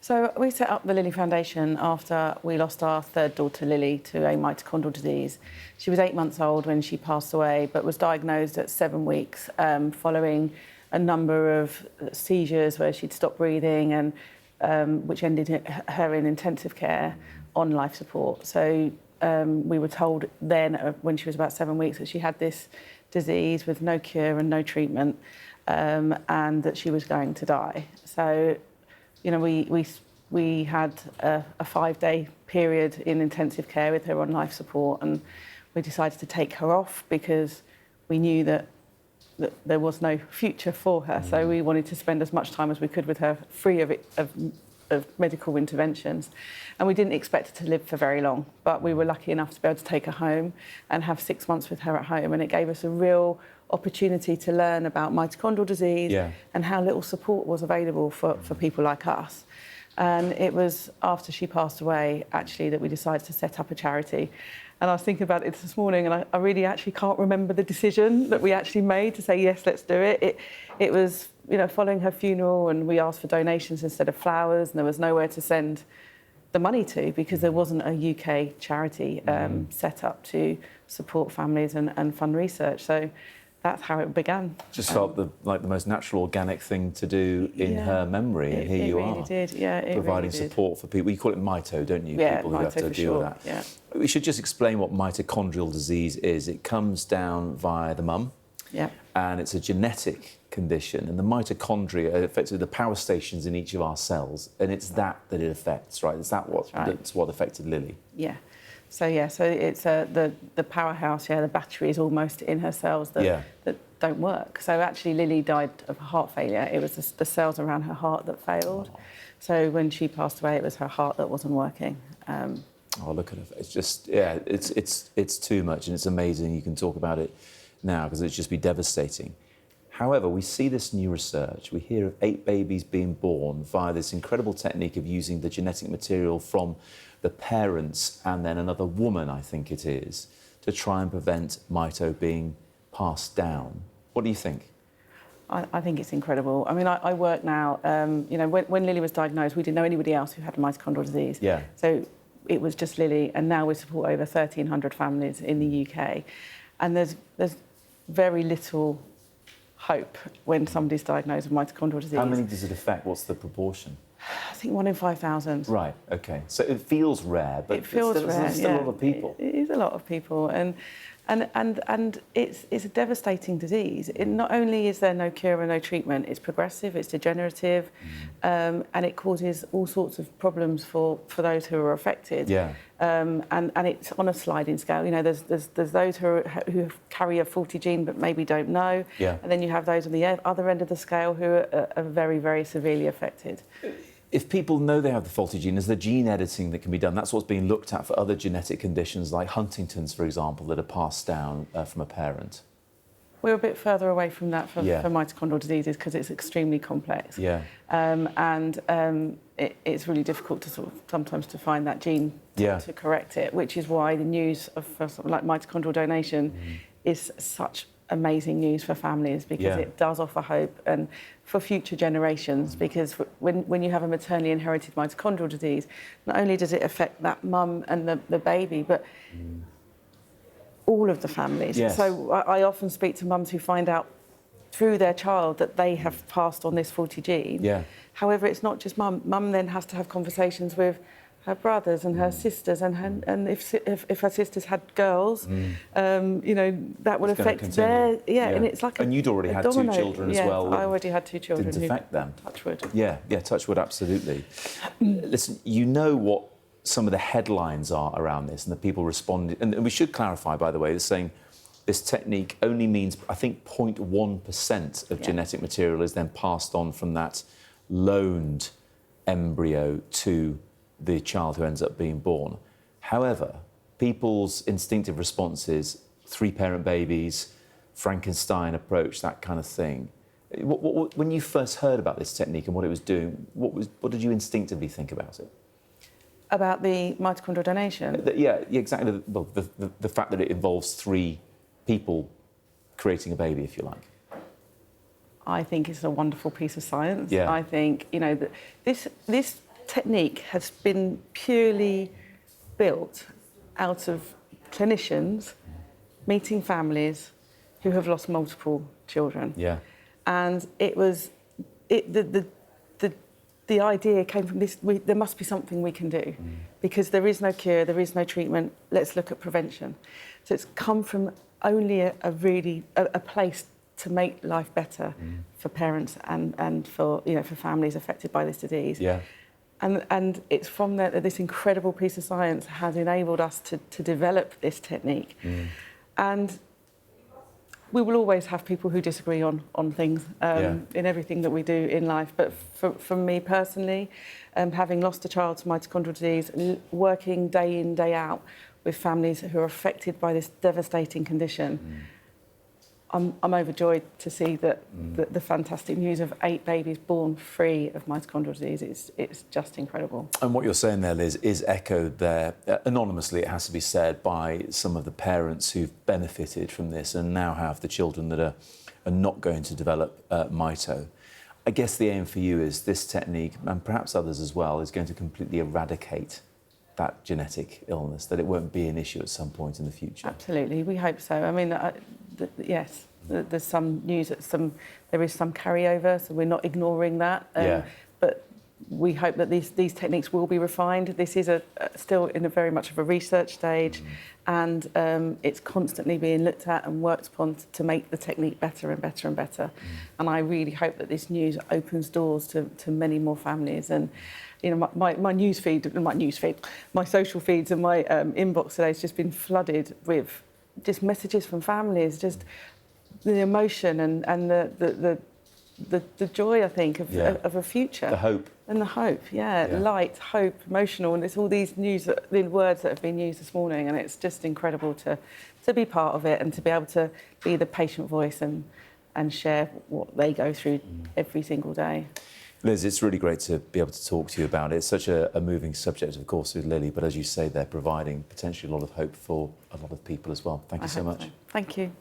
So we set up the Lily Foundation after we lost our third daughter, Lily, to a mitochondrial disease. She was 8 months old when she passed away, but was diagnosed at 7 weeks following a number of seizures where she'd stopped breathing, and which ended her in intensive care on life support. So we were told then, when she was about 7 weeks, that she had this disease with no cure and no treatment, and that she was going to die. So, you know, we had a 5-day period in intensive care with her on life support, and we decided to take her off because we knew that there was no future for her. So we wanted to spend as much time as we could with her, free of medical interventions. And we didn't expect her to live for very long, but we were lucky enough to be able to take her home and have 6 months with her at home. And it gave us a real opportunity to learn about mitochondrial disease and how little support was available for people like us. And it was after she passed away, actually, that we decided to set up a charity. And I was thinking about it this morning, and I really actually can't remember the decision that we actually made to say, yes, let's do it. It was, you know, following her funeral, and we asked for donations instead of flowers, and there was nowhere to send the money to because there wasn't a UK charity set up to support families and fund research. So that's how it began. Just felt like the most natural, organic thing to do in her memory, and here you are. It really did, yeah. Providing really support for people. You call it mito, don't you? Yeah, people who mito have to deal with that. Yeah. We should just explain what mitochondrial disease is. It comes down via the mum, and it's a genetic condition. And the mitochondria are effectively the power stations in each of our cells, and it's that it affects, right? That's what affected Lily. Yeah. So it's the powerhouse, the battery is almost in her cells that don't work. So actually Lily died of heart failure. It was the cells around her heart that failed. So when she passed away, it was her heart that wasn't working. Oh, look at it. It's just, it's too much, and it's amazing you can talk about it now because it'd just be devastating. However, we see this new research. We hear of 8 babies being born via this incredible technique of using the genetic material from the parents and then another woman, I think it is, to try and prevent mito being passed down. What do you think? I think it's incredible. I mean, I work now, you know, when Lily was diagnosed, we didn't know anybody else who had mitochondrial disease. Yeah. So it was just Lily, and now we support over 1,300 families in the UK. And there's very little hope when somebody's diagnosed with mitochondrial disease. How many does it affect? What's the proportion? I think 1 in 5,000. Right, OK. So it feels rare, but it feels rare, there's still a lot of people. It is a lot of people, and it's a devastating disease. Not only is there no cure and no treatment, it's progressive, it's degenerative, and it causes all sorts of problems for those who are affected. Yeah. And it's on a sliding scale. You know, there's those who carry a faulty gene but maybe don't know, and then you have those on the other end of the scale who are very, very severely affected. If people know they have the faulty gene, is there gene editing that can be done? That's what's being looked at for other genetic conditions like Huntington's, for example, that are passed down from a parent. We're a bit further away from that for mitochondrial diseases because it's extremely complex. Yeah. It's really difficult to sometimes to find that gene to correct it, which is why the news of something like mitochondrial donation is such amazing news for families, because it does offer hope and for future generations, because when you have a maternally inherited mitochondrial disease, not only does it affect that mum and the baby, but all of the families. Yes. So I often speak to mums who find out through their child that they have passed on this faulty gene. Yeah. However, it's not just mum. Mum then has to have conversations with her brothers and her sisters, and if her sisters had girls, you know, that would affect their and it's like and you'd already had 2 children as well. I already had 2 children. Didn't affect them. Touch wood. Yeah, touch wood, absolutely. Listen, you know what some of the headlines are around this, and the people responded, and we should clarify, by the way, they're saying this technique only means, I think, 0.1% of genetic material is then passed on from that loaned embryo to the child who ends up being born. However, people's instinctive responses, 3-parent babies, Frankenstein approach, that kind of thing. When you first heard about this technique and what it was doing, what did you instinctively think about it? About the mitochondrial donation? Exactly. Well, the fact that it involves 3 people creating a baby, if you like. I think it's a wonderful piece of science. Yeah. I think, you know, that this technique has been purely built out of clinicians meeting families who have lost multiple children. Yeah. And the idea came from this, there must be something we can do because there is no cure, there is no treatment, let's look at prevention. So it's come from only a place to make life better for parents and for, for families affected by this disease. Yeah. And it's from there that this incredible piece of science has enabled us to develop this technique. And we will always have people who disagree on things in everything that we do in life. But for me personally, having lost a child to mitochondrial disease, working day in, day out with families who are affected by this devastating condition, I'm overjoyed to see that the fantastic news of 8 babies born free of mitochondrial disease. It's just incredible. And what you're saying there, Liz, is echoed there, anonymously, it has to be said, by some of the parents who've benefited from this and now have the children that are not going to develop mito. I guess the aim for you is this technique, and perhaps others as well, is going to completely eradicate that genetic illness, that it won't be an issue at some point in the future. Absolutely, we hope so. I mean, yes, there's some news that there is some carryover, so we're not ignoring that. But we hope that these techniques will be refined. This is still in a very much of a research stage, and it's constantly being looked at and worked upon to make the technique better and better and better. And I really hope that this news opens doors to many more families. And my my social feeds and my inbox today has just been flooded with just messages from families, just the emotion and the joy, I think, of a future. The hope. And the hope, light, hope, emotional, and it's all these the words that have been used this morning, and it's just incredible to be part of it and to be able to be the patient voice and share what they go through every single day. Liz, it's really great to be able to talk to you about it. It's such a moving subject, of course, with Lily, but as you say, they're providing potentially a lot of hope for a lot of people as well. Thank you so much. Thank you.